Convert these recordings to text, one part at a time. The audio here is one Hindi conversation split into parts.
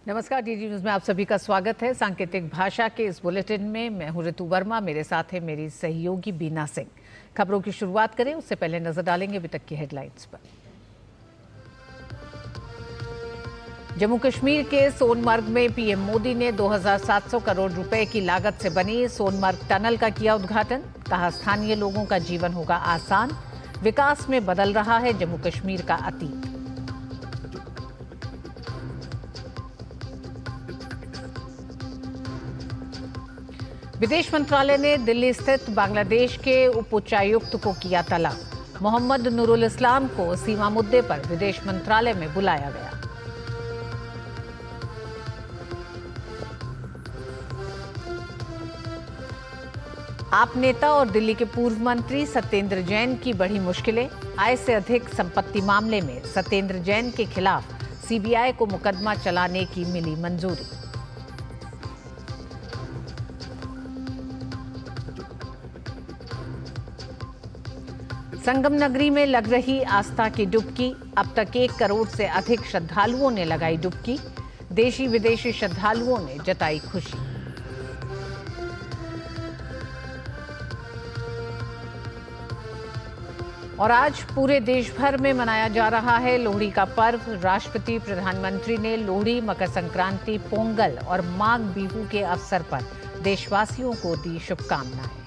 नमस्कार, डीडी न्यूज में आप सभी का स्वागत है। सांकेतिक भाषा के इस बुलेटिन में मैं हूं ऋतु वर्मा, मेरे साथ है मेरी सहयोगी बीना सिंह। खबरों की शुरुआत करें उससे पहले नजर डालेंगे अभी तक की हेडलाइंस पर। जम्मू कश्मीर के सोनमर्ग में पीएम मोदी ने 2700 करोड़ रुपए की लागत से बनी सोनमर्ग टनल का किया उद्घाटन। कहा, स्थानीय लोगों का जीवन होगा आसान, विकास में बदल रहा है जम्मू कश्मीर का अतीत। विदेश मंत्रालय ने दिल्ली स्थित बांग्लादेश के उप उच्चायुक्त को किया तलब। मोहम्मद नूरुल इस्लाम को सीमा मुद्दे पर विदेश मंत्रालय में बुलाया गया। आप नेता और दिल्ली के पूर्व मंत्री सत्येंद्र जैन की बढ़ी मुश्किलें। आय से अधिक संपत्ति मामले में सत्येंद्र जैन के खिलाफ सीबीआई को मुकदमा चलाने की मिली मंजूरी। संगम नगरी में लग रही आस्था की डुबकी। अब तक 1 करोड़ से अधिक श्रद्धालुओं ने लगाई डुबकी। देशी विदेशी श्रद्धालुओं ने जताई खुशी। और आज पूरे देश भर में मनाया जा रहा है लोहड़ी का पर्व। राष्ट्रपति, प्रधानमंत्री ने लोहड़ी, मकर संक्रांति, पोंगल और माघ बिहू के अवसर पर देशवासियों को दी शुभकामनाएं।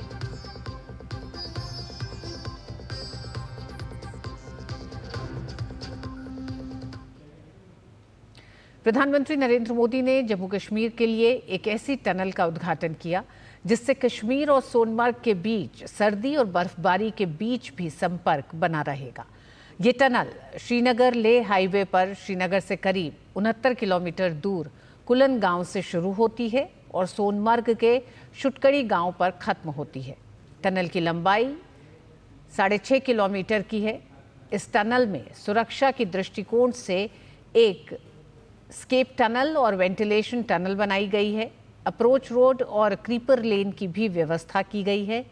प्रधानमंत्री नरेंद्र मोदी ने जम्मू कश्मीर के लिए एक ऐसी टनल का उद्घाटन किया जिससे कश्मीर और सोनमर्ग के बीच सर्दी और बर्फबारी के बीच भी संपर्क बना रहेगा। ये टनल श्रीनगर लेह हाईवे पर श्रीनगर से करीब 69 किलोमीटर दूर कुलन गांव से शुरू होती है और सोनमर्ग के शुटकड़ी गांव पर खत्म होती है। टनल की लंबाई 6.5 किलोमीटर की है। इस टनल में सुरक्षा की दृष्टिकोण से एक स्केप टनल और वेंटिलेशन टनल बनाई गई है। अप्रोच रोड और क्रीपर लेन की भी व्यवस्था की गई है।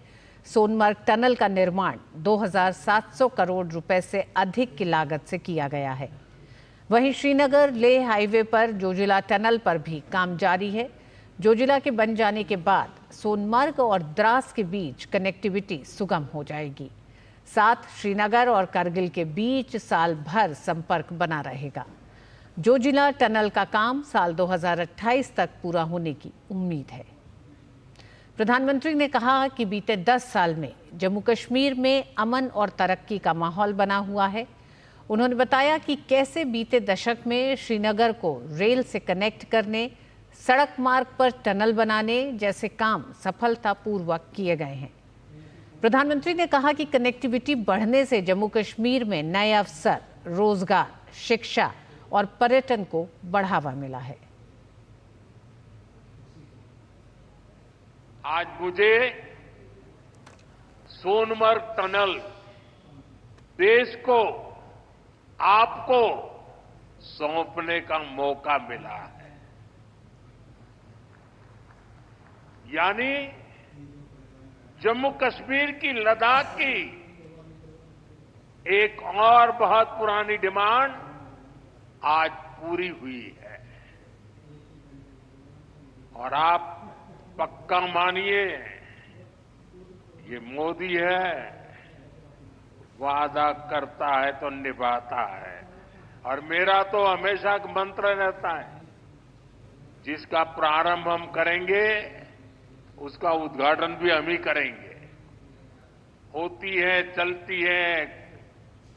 सोनमर्ग टनल का निर्माण 2700 करोड़ रुपए से अधिक की लागत से किया गया है। वहीं श्रीनगर लेह हाईवे पर जोजिला टनल पर भी काम जारी है। जोजिला के बन जाने के बाद सोनमर्ग और द्रास के बीच कनेक्टिविटी सुगम हो जाएगी। साथ श्रीनगर और करगिल के बीच साल भर संपर्क बना रहेगा। जोजिला टनल का काम साल 2028 तक पूरा होने की उम्मीद है। प्रधानमंत्री ने कहा कि बीते 10 साल में जम्मू कश्मीर में अमन और तरक्की का माहौल बना हुआ है। उन्होंने बताया कि कैसे बीते दशक में श्रीनगर को रेल से कनेक्ट करने, सड़क मार्ग पर टनल बनाने जैसे काम सफलतापूर्वक किए गए हैं। प्रधानमंत्री ने कहा कि कनेक्टिविटी बढ़ने से जम्मू कश्मीर में नए अवसर, रोजगार, शिक्षा और पर्यटन को बढ़ावा मिला है। आज मुझे सोनमर्ग टनल देश को, आपको सौंपने का मौका मिला है। यानी जम्मू कश्मीर की, लद्दाख की एक और बहुत पुरानी डिमांड आज पूरी हुई है। और आप पक्का मानिए, ये मोदी है, वादा करता है तो निभाता है। और मेरा तो हमेशा मंत्र रहता है, जिसका प्रारंभ हम करेंगे उसका उद्घाटन भी हम ही करेंगे। होती है, चलती है,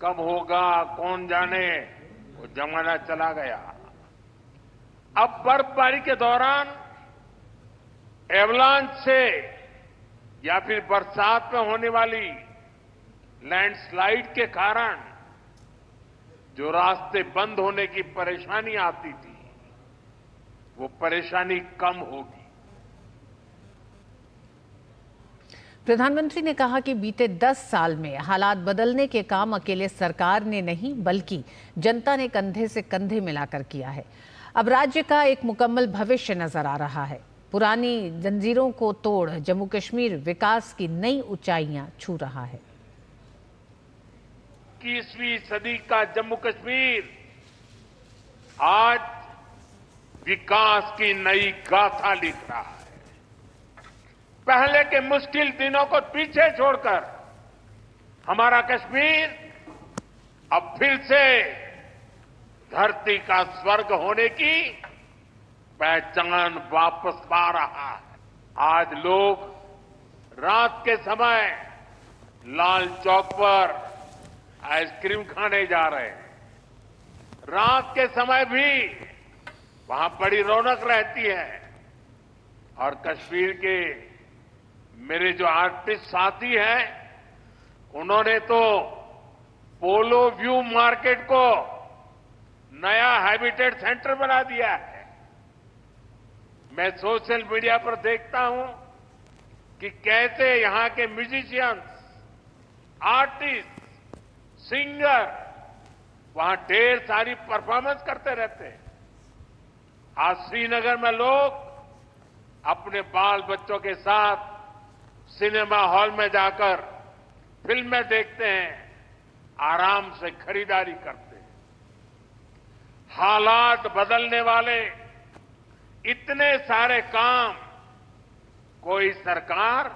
कब होगा कौन जाने, वो जमाना चला गया। अब बर्फबारी के दौरान एवलांच से या फिर बरसात में होने वाली लैंडस्लाइड के कारण जो रास्ते बंद होने की परेशानी आती थी, वो परेशानी कम होगी। प्रधानमंत्री ने कहा कि बीते 10 साल में हालात बदलने के काम अकेले सरकार ने नहीं बल्कि जनता ने कंधे से कंधे मिलाकर किया है। अब राज्य का एक मुकम्मल भविष्य नजर आ रहा है। पुरानी जंजीरों को तोड़ जम्मू कश्मीर विकास की नई ऊंचाइयां छू रहा है। 21वीं सदी का जम्मू कश्मीर आज विकास की नई गाथा लिख रहा है। पहले के मुश्किल दिनों को पीछे छोड़कर हमारा कश्मीर अब फिर से धरती का स्वर्ग होने की पहचान वापस पा रहा है। आज लोग रात के समय लाल चौक पर आइसक्रीम खाने जा रहे हैं। रात के समय भी वहां बड़ी रौनक रहती है। और कश्मीर के मेरे जो आर्टिस्ट साथी हैं, उन्होंने तो पोलो व्यू मार्केट को नया हैबिटेट सेंटर बना दिया है। मैं सोशल मीडिया पर देखता हूं कि कैसे यहां के म्यूजिशियंस, आर्टिस्ट, सिंगर वहां ढेर सारी परफॉर्मेंस करते रहते हैं। आज श्रीनगर में लोग अपने बाल बच्चों के साथ सिनेमा हॉल में जाकर फिल्में देखते हैं, आराम से खरीदारी करते हैं। हालात बदलने वाले इतने सारे काम कोई सरकार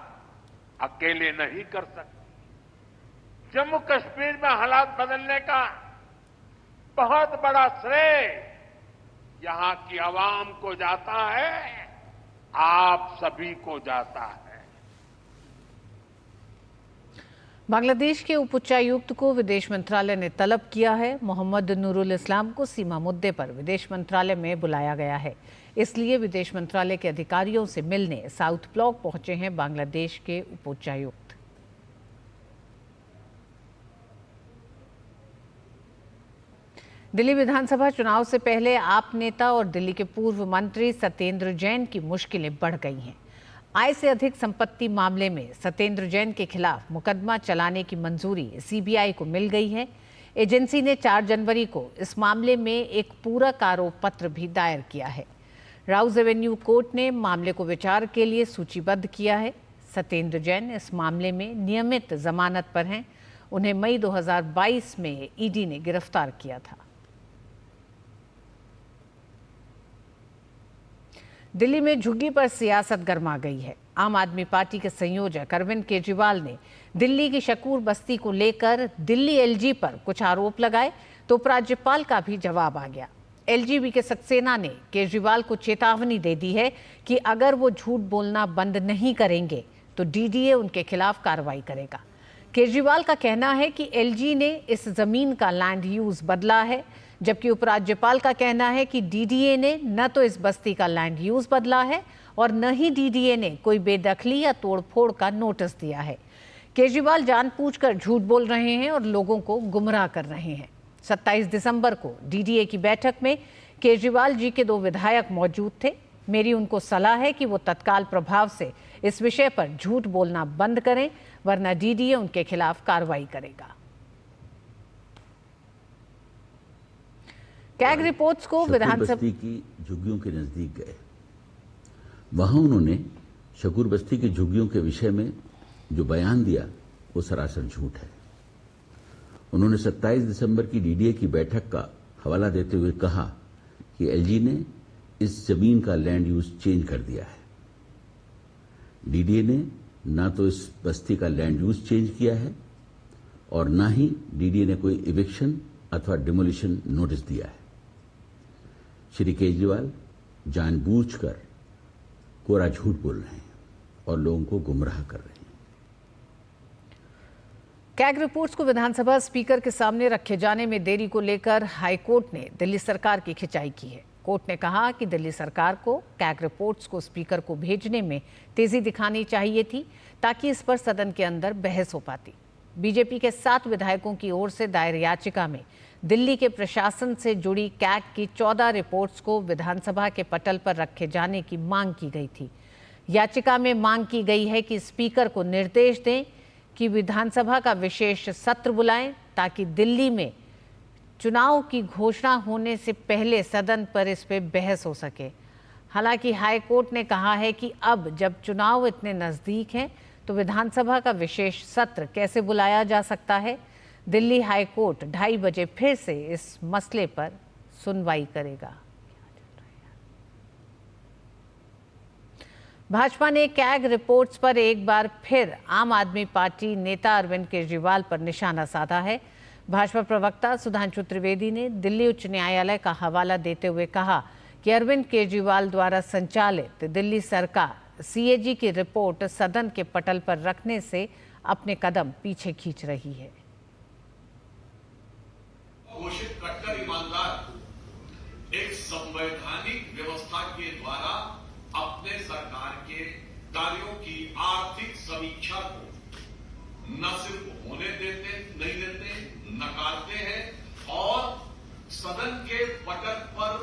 अकेले नहीं कर सकती। जम्मू कश्मीर में हालात बदलने का बहुत बड़ा श्रेय यहां की आवाम को जाता है, आप सभी को जाता है। बांग्लादेश के उच्चायुक्त को विदेश मंत्रालय ने तलब किया है। मोहम्मद नूरुल इस्लाम को सीमा मुद्दे पर विदेश मंत्रालय में बुलाया गया है। इसलिए विदेश मंत्रालय के अधिकारियों से मिलने साउथ ब्लॉक पहुंचे हैं बांग्लादेश के उच्चायुक्त। दिल्ली विधानसभा चुनाव से पहले आप नेता और दिल्ली के पूर्व मंत्री सत्येंद्र जैन की मुश्किलें बढ़ गई हैं। आय से अधिक संपत्ति मामले में सत्येंद्र जैन के खिलाफ मुकदमा चलाने की मंजूरी सीबीआई को मिल गई है। एजेंसी ने 4 जनवरी को इस मामले में एक पूरक आरोप पत्र भी दायर किया है। राउज एवेन्यू कोर्ट ने मामले को विचार के लिए सूचीबद्ध किया है। सत्येंद्र जैन इस मामले में नियमित जमानत पर हैं। उन्हें मई 2022 में ईडी ने गिरफ्तार किया था। दिल्ली में झुग्गी पर सियासत गर्मा गई है। आम आदमी पार्टी के संयोजक अरविंद केजरीवाल ने दिल्ली की शकूर बस्ती को लेकर दिल्ली एलजी पर कुछ आरोप लगाए तो उपराज्यपाल का भी जवाब आ गया। एलजीबी के सक्सेना ने केजरीवाल को चेतावनी दे दी है कि अगर वो झूठ बोलना बंद नहीं करेंगे तो डीडीए उनके खिलाफ कार्रवाई करेगा। केजरीवाल का कहना है कि एलजी ने इस जमीन का लैंड यूज बदला है, जबकि उपराज्यपाल का कहना है कि डीडीए ने न तो इस बस्ती का लैंड यूज बदला है और न ही डीडीए ने कोई बेदखली या तोड़फोड़ का नोटिस दिया है। केजरीवाल जानबूझकर झूठ बोल रहे हैं और लोगों को गुमराह कर रहे हैं। 27 दिसंबर को डीडीए की बैठक में केजरीवाल जी के 2 विधायक मौजूद थे। मेरी उनको सलाह है कि वो तत्काल प्रभाव से इस विषय पर झूठ बोलना बंद करें, वरना डीडीए उनके खिलाफ कार्रवाई करेगा। कैग रिपोर्ट्स को विधानसभा की झुग्गियों के नजदीक गए। वहां उन्होंने शकूर बस्ती की झुग्गियों के विषय में जो बयान दिया वो सरासर झूठ है। उन्होंने 27 दिसंबर की डीडीए की बैठक का हवाला देते हुए कहा कि एलजी ने इस जमीन का लैंड यूज चेंज कर दिया है। डीडीए ने ना तो इस बस्ती का लैंड यूज चेंज किया है और ना ही डीडीए ने कोई इविक्शन अथवा डिमोलिशन नोटिस दिया है। श्री केजरीवाल जानबूझकर कोरा झूठ बोल रहे हैं और लोगों को गुमराह कर रहे हैं। कैग रिपोर्ट्स को विधानसभा स्पीकर के सामने रखे जाने में देरी को लेकर हाईकोर्ट ने दिल्ली सरकार की खिंचाई की है। कोर्ट ने कहा कि दिल्ली सरकार को कैग रिपोर्ट्स को स्पीकर को भेजने में तेजी दिखानी चाहिए थी ताकि इस पर सदन के अंदर बहस हो पाती। बीजेपी के 7 विधायकों की ओर से दायर याचिका में दिल्ली के प्रशासन से जुड़ी कैग की 14 रिपोर्ट्स को विधानसभा के पटल पर रखे जाने की मांग की गई थी। याचिका में मांग की गई है कि स्पीकर को निर्देश दें कि विधानसभा का विशेष सत्र बुलाएं ताकि दिल्ली में चुनाव की घोषणा होने से पहले सदन पर इस पे बहस हो सके। हालांकि हाईकोर्ट ने कहा है कि अब जब चुनाव इतने नज़दीक हैं तो विधानसभा का विशेष सत्र कैसे बुलाया जा सकता है। दिल्ली हाईकोर्ट 2:30 बजे फिर से इस मसले पर सुनवाई करेगा। भाजपा ने कैग रिपोर्ट्स पर एक बार फिर आम आदमी पार्टी नेता अरविंद केजरीवाल पर निशाना साधा है। भाजपा प्रवक्ता सुधांशु त्रिवेदी ने दिल्ली उच्च न्यायालय का हवाला देते हुए कहा कि अरविंद केजरीवाल द्वारा संचालित दिल्ली सरकार सीएजी की रिपोर्ट सदन के पटल पर रखने से अपने कदम पीछे खींच रही है। घोषित कट्टर ईमानदार एक संवैधानिक व्यवस्था के द्वारा अपने सरकार के कार्यों की आर्थिक समीक्षा को न सिर्फ होने नहीं देते, नकारते हैं और सदन के पटल पर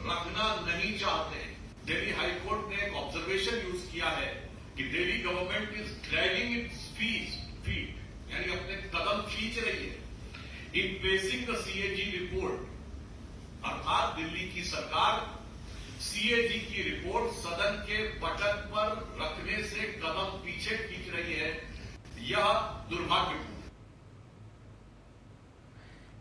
रखना नहीं चाहते। दिल्ली हाईकोर्ट ने एक ऑब्जर्वेशन यूज किया है कि Delhi government is dragging its feet, यानी अपने कदम खींच रही है इन पेसिंग द सीएजी रिपोर्ट, अर्थात दिल्ली की सरकार सीएजी की रिपोर्ट सदन के पटल पर रखने से कदम पीछे खींच रही है। यह दुर्भाग्यपूर्ण।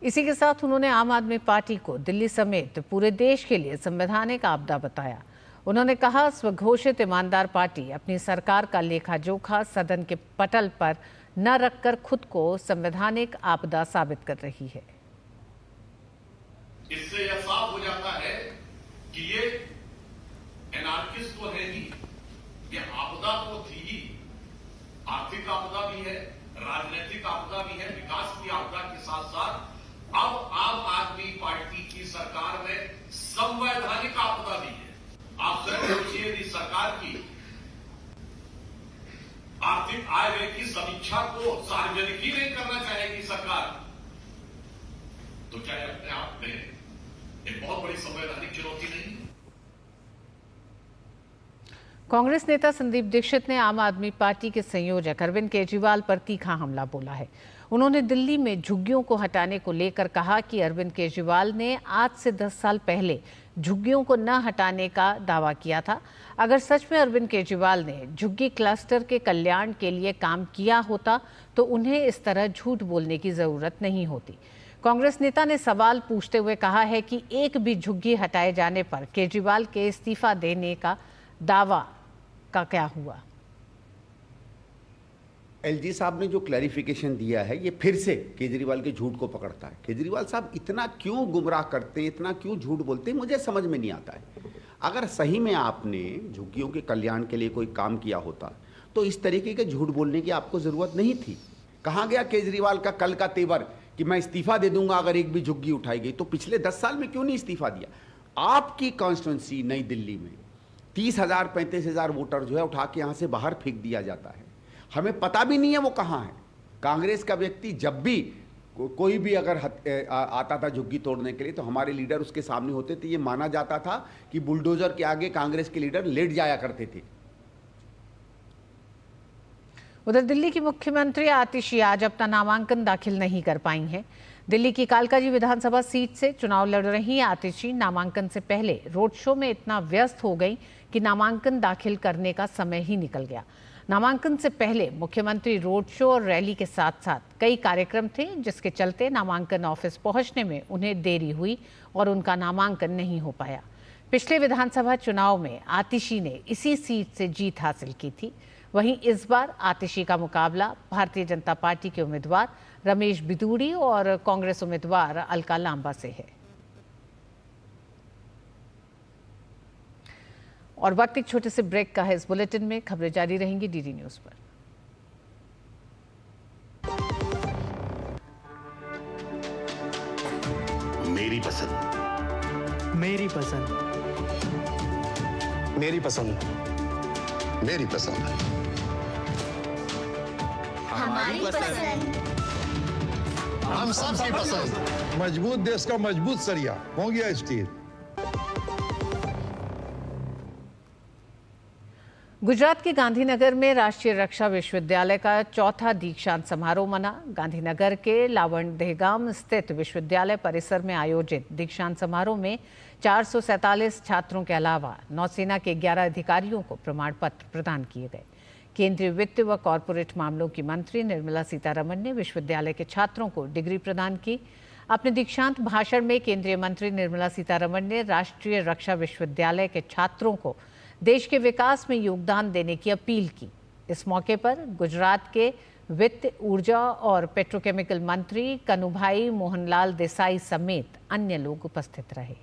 इसी के साथ उन्होंने आम आदमी पार्टी को दिल्ली समेत पूरे देश के लिए संवैधानिक आपदा बताया। उन्होंने कहा, स्वघोषित ईमानदार पार्टी अपनी सरकार का लेखा जोखा सदन के पटल पर न रखकर खुद को संवैधानिक आपदा साबित कर रही है। इससे यह साफ हो जाता है कि ये एनार्किस्ट तो है ही, ये आपदा तो थी ही। आर्थिक आपदा भी है, राजनीतिक आपदा भी है, विकास की आपदा के साथ साथ अब आम आदमी पार्टी की सरकार में संवैधानिक आपदा भी है। आप सब सोचिए, यदि सरकार की आर्थिक आय व्यय की समीक्षा को सार्वजनिक ही नहीं करना चाहेगी सरकार, तो क्या अपने आप में एक बहुत बड़ी संवैधानिक चुनौती नहीं? कांग्रेस नेता संदीप दीक्षित ने आम आदमी पार्टी के संयोजक अरविंद केजरीवाल पर तीखा हमला बोला है। उन्होंने दिल्ली में झुग्गियों को हटाने को लेकर कहा कि अरविंद केजरीवाल ने आज से 10 साल पहले झुग्गियों को न हटाने का दावा किया था। अगर सच में अरविंद केजरीवाल ने झुग्गी क्लस्टर के कल्याण के लिए काम किया होता तो उन्हें इस तरह झूठ बोलने की जरूरत नहीं होती। कांग्रेस नेता ने सवाल पूछते हुए कहा है कि एक भी झुग्गी हटाए जाने पर केजरीवाल के इस्तीफा देने का दावा का क्या हुआ। एलजी साहब ने जो क्लैरिफिकेशन दिया है ये फिर से केजरीवाल के झूठ को पकड़ता है। केजरीवाल साहब इतना क्यों गुमराह करते हैं, इतना क्यों झूठ बोलते हैं, मुझे समझ में नहीं आता है। अगर सही में आपने झुग्गियों के कल्याण के लिए कोई काम किया होता तो इस तरीके के झूठ बोलने की आपको जरूरत नहीं थी। कहाँ गया केजरीवाल का कल का तेवर कि मैं इस्तीफा दे दूंगा अगर एक भी झुग्गी उठाई गई? तो पिछले 10 साल में क्यों नहीं इस्तीफा दिया? आपकी कॉन्स्टिट्यूंसी नई दिल्ली में 30,000 35,000 वोटर जो है उठा के यहां से बाहर फेंक दिया जाता है। हमें पता भी नहीं है वो कहां है। कांग्रेस का व्यक्ति जब भी कोई भी अगर आता था झुग्गी तोड़ने के लिए तो हमारे लीडर उसके सामने होते थे। ये माना जाता था कि बुलडोजर के आगे कांग्रेस के लीडर लेट जाया करते थे। उधर दिल्ली की मुख्यमंत्री आतिशी आज अपना नामांकन दाखिल नहीं कर पाई हैं। दिल्ली की कालकाजी विधानसभा सीट से चुनाव लड़ रही आतिशी नामांकन से पहले रोड शो में इतना व्यस्त हो गई कि नामांकन दाखिल करने का समय ही निकल गया। नामांकन से पहले मुख्यमंत्री रोड शो और रैली के साथ साथ कई कार्यक्रम थे, जिसके चलते नामांकन ऑफिस पहुंचने में उन्हें देरी हुई और उनका नामांकन नहीं हो पाया। पिछले विधानसभा चुनाव में आतिशी ने इसी सीट से जीत हासिल की थी। वहीं इस बार आतिशी का मुकाबला भारतीय जनता पार्टी के उम्मीदवार रमेश बिधूड़ी और कांग्रेस उम्मीदवार अलका लांबा से है। और वक्त एक छोटे से ब्रेक का है। इस बुलेटिन में खबरें जारी रहेंगी डीडी न्यूज पर। मेरी पसंद, मेरी पसंद, मेरी पसंद, मेरी पसंद, हमारी पसंद, हम सबकी पसंद। मजबूत देश का मजबूत सरिया हो गया स्टील। गुजरात के गांधीनगर में राष्ट्रीय रक्षा विश्वविद्यालय का चौथा दीक्षांत समारोह मना। गांधीनगर के लावण दहगाम स्थित विश्वविद्यालय परिसर में आयोजित दीक्षांत समारोह में 447 छात्रों के अलावा नौसेना के 11 अधिकारियों को प्रमाण पत्र प्रदान किए गए। केंद्रीय वित्त व कॉरपोरेट मामलों की मंत्री निर्मला सीतारमण ने विश्वविद्यालय के छात्रों को डिग्री प्रदान की। अपने दीक्षांत भाषण में केंद्रीय मंत्री निर्मला सीतारमण ने राष्ट्रीय रक्षा विश्वविद्यालय के छात्रों को देश के विकास में योगदान देने की अपील की। इस मौके पर गुजरात के वित्त, ऊर्जा और पेट्रोकेमिकल मंत्री कनुभाई मोहनलाल देसाई समेत अन्य लोग उपस्थित रहे।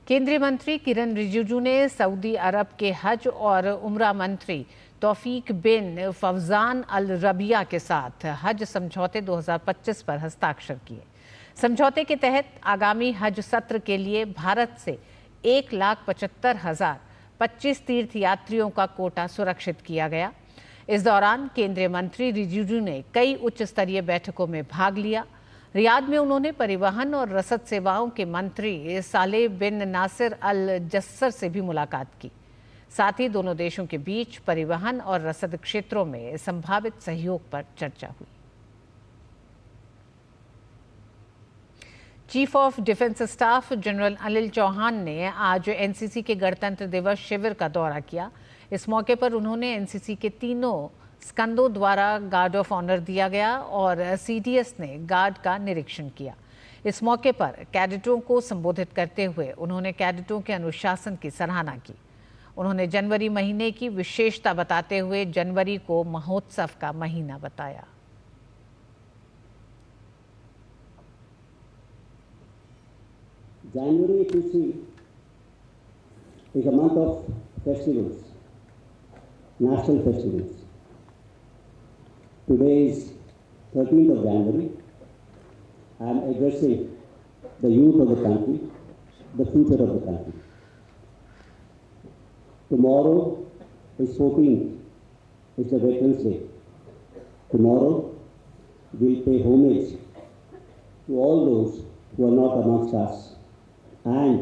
केंद्रीय मंत्री किरण रिजिजू ने सऊदी अरब के हज और उम्रा मंत्री तौफीक बिन फवजान अल रबिया के साथ हज समझौते 2025 पर हस्ताक्षर किए। समझौते के तहत आगामी हज सत्र के लिए भारत से 1,75,000 25 तीर्थ यात्रियों का कोटा सुरक्षित किया गया। इस दौरान केंद्रीय मंत्री रिजिजू ने कई उच्च स्तरीय बैठकों में भाग लिया। रियाद में उन्होंने परिवहन और रसद सेवाओं के मंत्री सालेह बिन नासिर अल जस्सर से भी मुलाकात की। साथ ही दोनों देशों के बीच परिवहन और रसद क्षेत्रों में संभावित सहयोग पर चर्चा हुई। Chief of defence staff general Anil Chauhan ने आज एनसीसी के गणतंत्र दिवस शिविर का दौरा किया। इस मौके पर उन्होंने एनसीसी के तीनों स्कंदों द्वारा गार्ड ऑफ ऑनर दिया गया और सीडीएस ने गार्ड का निरीक्षण किया। इस मौके पर कैडेटों को संबोधित करते हुए उन्होंने कैडेटों के अनुशासन की सराहना की। उन्होंने जनवरी महीने की विशेषता बताते हुए जनवरी को महोत्सव का महीना बताया। January, if you see, is a month of festivals, national festivals. Today is 13th of January. I am addressing the youth of the country, the future of the country. Tomorrow is 14th, it's the Veterans Day. Tomorrow we'll pay homage to all those who are not amongst us. And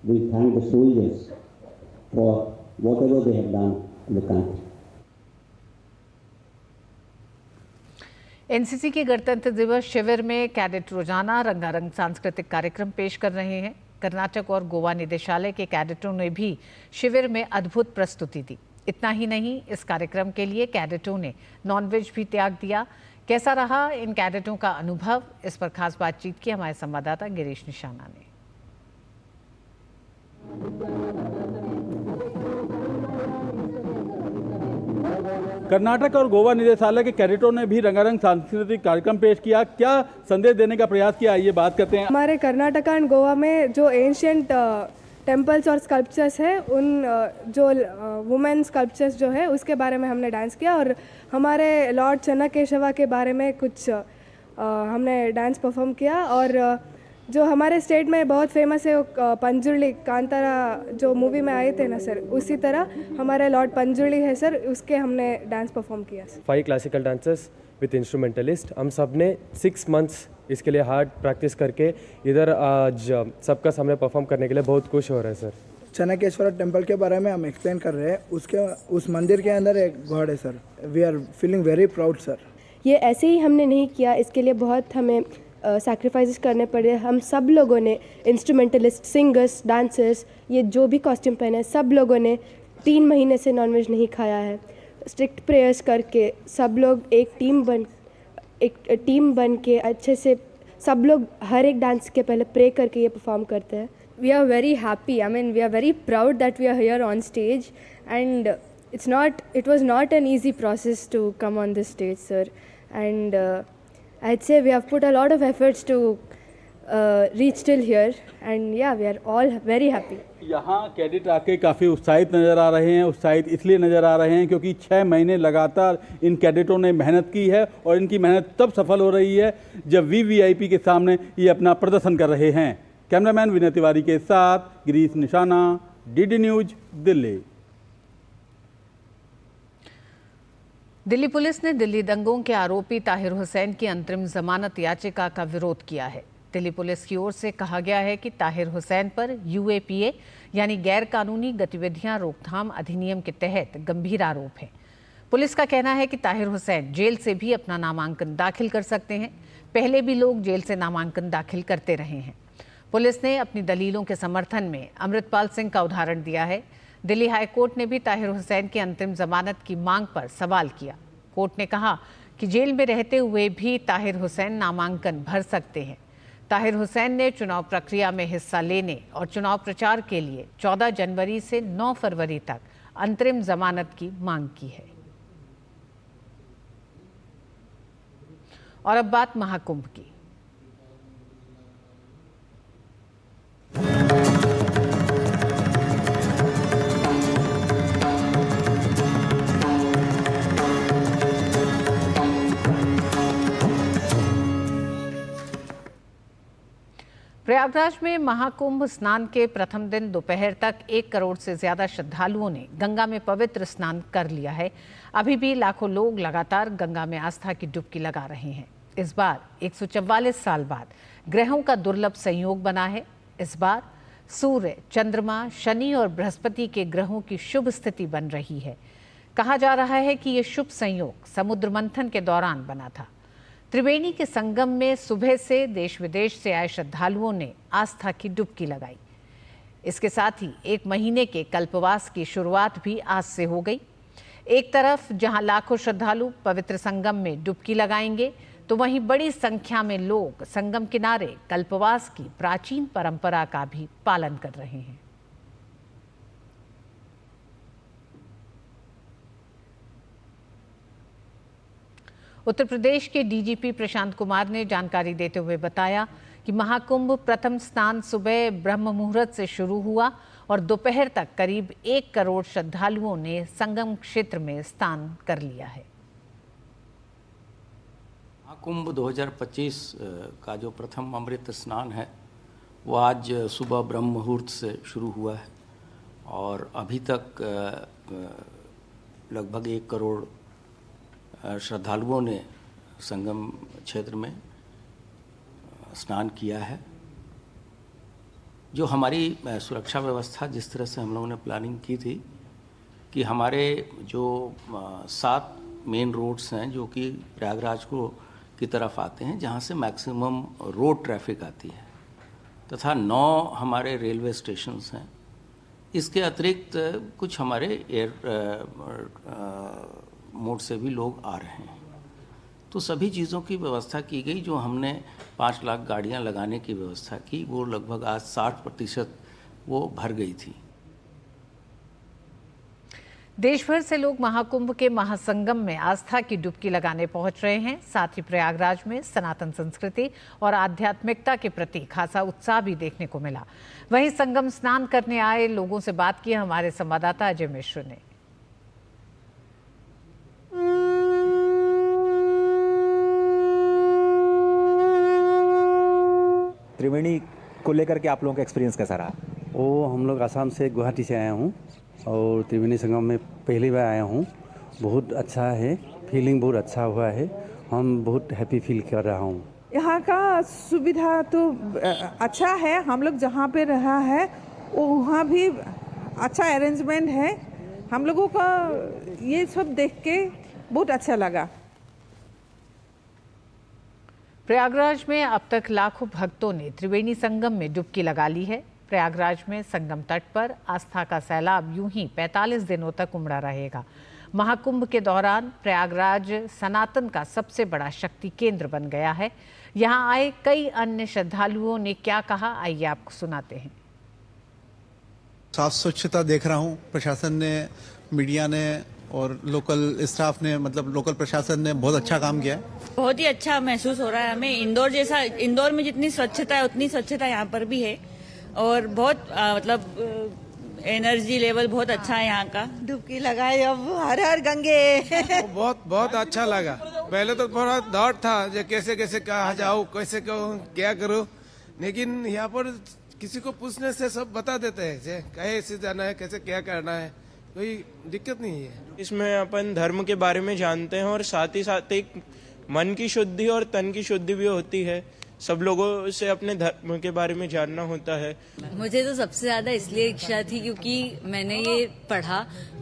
we thank the soldiers for whatever they have done in the country. NCC के गणतंत्र दिवस शिविर में कैडेट रोजाना रंगारंग सांस्कृतिक कार्यक्रम पेश कर रहे हैं। कर्नाटक और गोवा निदेशालय के कैडेटों ने भी शिविर में अद्भुत प्रस्तुति दी। इतना ही नहीं, इस कार्यक्रम के लिए कैडेटों ने नॉनवेज भी त्याग दिया। कैसा रहा इन कैडेटों का अनुभव, इस पर खास बातचीत की हमारे संवाददाता गिरीश निशाना ने। कर्नाटक और गोवा निदेशालय के कैडेटों ने भी रंगारंग सांस्कृतिक कार्यक्रम पेश किया। क्या संदेश देने का प्रयास किया, आइए बात करते हैं। हमारे कर्नाटक एंड गोवा में जो एंशियंट टेम्पल्स और स्कल्पचर्स है, उन जो वुमेन स्कल्पचर्स जो है उसके बारे में हमने डांस किया और हमारे लॉर्ड चन्नाकेशवा के बारे में कुछ हमने डांस परफॉर्म किया। और जो हमारे स्टेट में बहुत फेमस है वो पंजुर्ली, कांतारा जो मूवी में आए थे ना सर, उसी तरह हमारे लॉर्ड पंजुर्ली है सर, उसके हमने डांस परफॉर्म किया। 5 क्लासिकल डांसर्स विद इंस्ट्रूमेंटलिस्ट, हम सब ने 6 मंथ्स इसके लिए हार्ड प्रैक्टिस करके इधर आज सबका सामने परफॉर्म करने के लिए बहुत खुश हो रहे हैं सर। चन्नाकेश्वर टेम्पल के बारे में हम एक्सप्लेन कर रहे हैं। उस मंदिर के अंदर एक गॉड है sir. We are feeling very proud sir. ये ऐसे ही हमने नहीं किया, इसके लिए बहुत हमें सैक्रिफाइसेस करने पड़े। हम सब लोगों ने, इंस्ट्रूमेंटलिस्ट, सिंगर्स, डांसर्स, ये जो भी कॉस्ट्यूम पहने, सब लोगों ने 3 महीने से नॉनवेज नहीं खाया है। स्ट्रिक्ट प्रेयर्स करके सब लोग एक टीम बन के अच्छे से सब लोग हर एक डांस के पहले प्रे करके ये परफॉर्म करते हैं। We are very happy, I mean we are very proud that we are here on stage and it was not an easy process to come on this stage sir, and I'd say we have put a lot of efforts to reach till here, and yeah, we are all very happy. यहाँ कैडेट आके काफ़ी उत्साहित नज़र आ रहे हैं। उत्साहित इसलिए नज़र आ रहे हैं क्योंकि 6 महीने लगातार इन कैडेटों ने मेहनत की है और इनकी मेहनत तब सफल हो रही है जब वीवीआईपी के सामने ये अपना प्रदर्शन कर रहे हैं। कैमरामैन विनय तिवारी के साथ गिरीश निशाना, DD news, Delhi. Delhi police ने दिल्ली दंगों के आरोपी ताहिर हुसैन की अंतरिम जमानत याचिका का विरोध किया है। दिल्ली पुलिस की ओर से कहा गया है कि ताहिर हुसैन पर यूएपीए यानी गैर कानूनी गतिविधियां रोकथाम अधिनियम के तहत गंभीर आरोप हैं। पुलिस का कहना है कि ताहिर हुसैन जेल से भी अपना नामांकन दाखिल कर सकते हैं। पहले भी लोग जेल से नामांकन दाखिल करते रहे हैं। पुलिस ने अपनी दलीलों के समर्थन में अमृतपाल सिंह का उदाहरण दिया है। दिल्ली हाईकोर्ट ने भी ताहिर हुसैन की अंतरिम जमानत की मांग पर सवाल किया। कोर्ट ने कहा कि जेल में रहते हुए भी ताहिर हुसैन नामांकन भर सकते हैं। ताहिर हुसैन ने चुनाव प्रक्रिया में हिस्सा लेने और चुनाव प्रचार के लिए 14 जनवरी से 9 फरवरी तक अंतरिम जमानत की मांग की है। और अब बात महाकुंभ की। प्रयागराज में महाकुंभ स्नान के प्रथम दिन दोपहर तक 1 करोड़ से ज्यादा श्रद्धालुओं ने गंगा में पवित्र स्नान कर लिया है। अभी भी लाखों लोग लगातार गंगा में आस्था की डुबकी लगा रहे हैं। इस बार 144 साल बाद ग्रहों का दुर्लभ संयोग बना है। इस बार सूर्य, चंद्रमा, शनि और बृहस्पति के ग्रहों की शुभ स्थिति बन रही है। कहा जा रहा है कि यह शुभ संयोग समुद्र मंथन के दौरान बना था। त्रिवेणी के संगम में सुबह से देश विदेश से आए श्रद्धालुओं ने आस्था की डुबकी लगाई। इसके साथ ही 1 महीने के कल्पवास की शुरुआत भी आज से हो गई। एक तरफ जहां लाखों श्रद्धालु पवित्र संगम में डुबकी लगाएंगे, तो वहीं बड़ी संख्या में लोग संगम किनारे कल्पवास की प्राचीन परंपरा का भी पालन कर रहे हैं। उत्तर प्रदेश के डीजीपी प्रशांत कुमार ने जानकारी देते हुए बताया कि महाकुंभ प्रथम स्नान सुबह ब्रह्म मुहूर्त से शुरू हुआ और दोपहर तक करीब 1 करोड़ श्रद्धालुओं ने संगम क्षेत्र में स्नान कर लिया है। महाकुंभ 2025 का जो प्रथम अमृत स्नान है वो आज सुबह ब्रह्म मुहूर्त से शुरू हुआ है और अभी तक लगभग 1 करोड़ श्रद्धालुओं ने संगम क्षेत्र में स्नान किया है। जो हमारी सुरक्षा व्यवस्था जिस तरह से हम लोगों ने प्लानिंग की थी कि हमारे जो 7 मेन रोड्स हैं जो कि प्रयागराज की तरफ आते हैं, जहां से मैक्सिमम रोड ट्रैफिक आती है, तथा 9 हमारे रेलवे स्टेशंस हैं। इसके अतिरिक्त कुछ हमारे एयर मोड से भी लोग आ रहे हैं। तो सभी चीज़ों की व्यवस्था की गई। जो हमने 5 लाख गाड़ियां लगाने की व्यवस्था की, वो लगभग आज 60% वो भर गई थी। देश भर से लोग महाकुंभ के महासंगम में आस्था की डुबकी लगाने पहुंच रहे हैं। साथ ही प्रयागराज में सनातन संस्कृति और आध्यात्मिकता के प्रति खासा उत्साह भी देखने को मिला। वहीं संगम स्नान करने आए लोगों से बात की हमारे संवाददाता अजय मिश्र ने। त्रिवेणी को लेकर के आप लोगों का एक्सपीरियंस कैसा रहा? हम लोग आसाम से गुवाहाटी से आया हूँ और त्रिवेणी संगम में पहली बार आया हूँ। बहुत अच्छा है, फीलिंग बहुत अच्छा हुआ है। हम बहुत हैप्पी फील कर रहा हूँ। यहाँ का सुविधा तो अच्छा है। हम लोग जहाँ पे रहा है वहाँ भी अच्छा अरेंजमेंट है। हम लोगों का ये सब देख के बहुत अच्छा लगा। प्रयागराज में अब तक लाखों भक्तों ने त्रिवेणी संगम में डुबकी लगा ली है। प्रयागराज में संगम तट पर आस्था का सैलाब यूं ही 45 दिनों तक उमड़ा रहेगा। महाकुंभ के दौरान प्रयागराज सनातन का सबसे बड़ा शक्ति केंद्र बन गया है। यहां आए कई अन्य श्रद्धालुओं ने क्या कहा, आइए आपको सुनाते हैं। साफ स्वच्छता देख रहा हूं। प्रशासन ने, मीडिया ने और लोकल स्टाफ ने, मतलब लोकल प्रशासन ने बहुत अच्छा काम किया है। बहुत ही अच्छा महसूस हो रहा है हमें। इंदौर में जितनी स्वच्छता है उतनी स्वच्छता यहाँ पर भी है और बहुत मतलब एनर्जी लेवल बहुत अच्छा है यहाँ का। डुबकी लगाए, अब हर हर गंगे। बहुत अच्छा लगा। पहले तो थोड़ा डाउट था जो कैसे कैसे कहाँ जाऊँ, कैसे क्या करूँ, लेकिन यहाँ पर किसी को पूछने से सब बता देते हैं कैसे जाना है, कैसे क्या करना है, कोई दिक्कत नहीं है। इसमें अपन धर्म के बारे में जानते हैं और साथ ही साथ एक मन की शुद्धि और तन की शुद्धि भी होती है। सब लोगों से अपने धर्म के बारे में जानना होता है। मुझे तो सबसे ज्यादा इसलिए इच्छा थी क्योंकि मैंने ये पढ़ा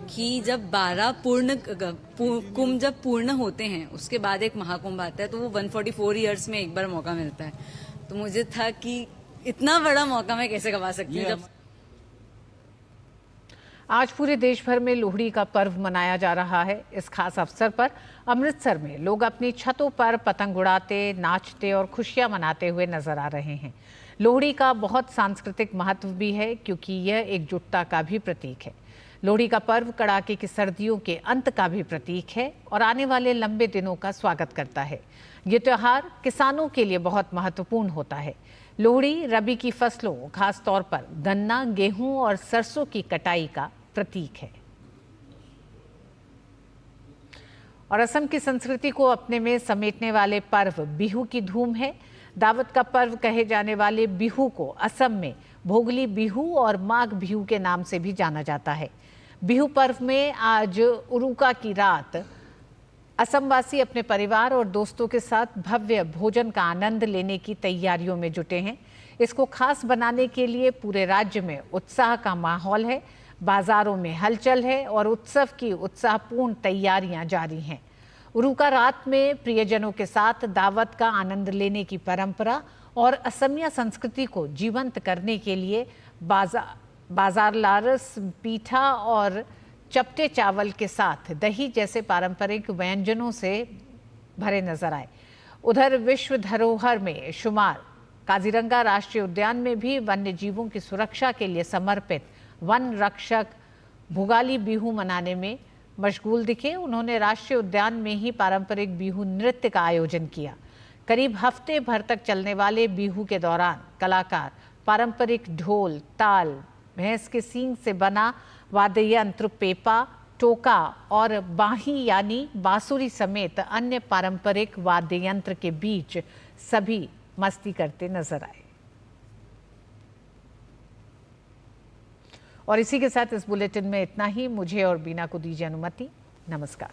कि जब 12 कुंभ जब पूर्ण होते हैं उसके बाद एक महाकुंभ आता है, तो वो 144 ईयर्स में एक बार मौका मिलता है। तो मुझे था कि इतना बड़ा मौका मैं कैसे गवा सकती हूँ। आज पूरे देश भर में लोहड़ी का पर्व मनाया जा रहा है। इस खास अवसर पर अमृतसर में लोग अपनी छतों पर पतंग उड़ाते, नाचते और खुशियां मनाते हुए नजर आ रहे हैं। लोहड़ी का बहुत सांस्कृतिक महत्व भी है क्योंकि यह एकजुटता का भी प्रतीक है। लोहड़ी का पर्व कड़ाके की सर्दियों के अंत का भी प्रतीक है और आने वाले लंबे दिनों का स्वागत करता है। ये त्योहार किसानों के लिए बहुत महत्वपूर्ण होता है। लोहड़ी रबी की फसलों, खास तौर पर गन्ना, गेहूं और सरसों की कटाई का प्रतीक है और असम की संस्कृति को अपने में समेटने वाले पर्व बिहू की धूम है। दावत का पर्व कहे जाने वाले बिहू को असम में भोगली बिहू और माघ बिहू के नाम से भी जाना जाता है। बिहू पर्व में आज उरुका की रात असमवासी अपने परिवार और दोस्तों के साथ भव्य भोजन का आनंद लेने की तैयारियों में जुटे हैं। इसको खास बनाने के लिए पूरे राज्य में उत्साह का माहौल है। बाजारों में हलचल है और उत्सव की उत्साहपूर्ण तैयारियां जारी हैं। उरुका रात में प्रियजनों के साथ दावत का आनंद लेने की परंपरा और असमिया संस्कृति को जीवंत करने के लिए बाजार लारस, पीठा और चपटे चावल के साथ दही जैसे पारंपरिक व्यंजनों से भरे नजर आए। उधर विश्व धरोहर में शुमार काजीरंगा राष्ट्रीय उद्यान में भी वन्य जीवों की सुरक्षा के लिए समर्पित वन रक्षक भोगाली बिहू मनाने में मशगूल दिखे। उन्होंने राष्ट्रीय उद्यान में ही पारंपरिक बिहू नृत्य का आयोजन किया। करीब हफ्ते भर तक चलने वाले बिहू के दौरान कलाकार पारंपरिक ढोल, ताल, भैंस के सींग से बना वाद्य यंत्र पेपा, टोका और बाही यानी बांसुरी समेत अन्य पारंपरिक वाद्य यंत्र के बीच सभी मस्ती करते नजर आए। और इसी के साथ इस बुलेटिन में इतना ही। मुझे और बीना को दीजिए अनुमति। नमस्कार।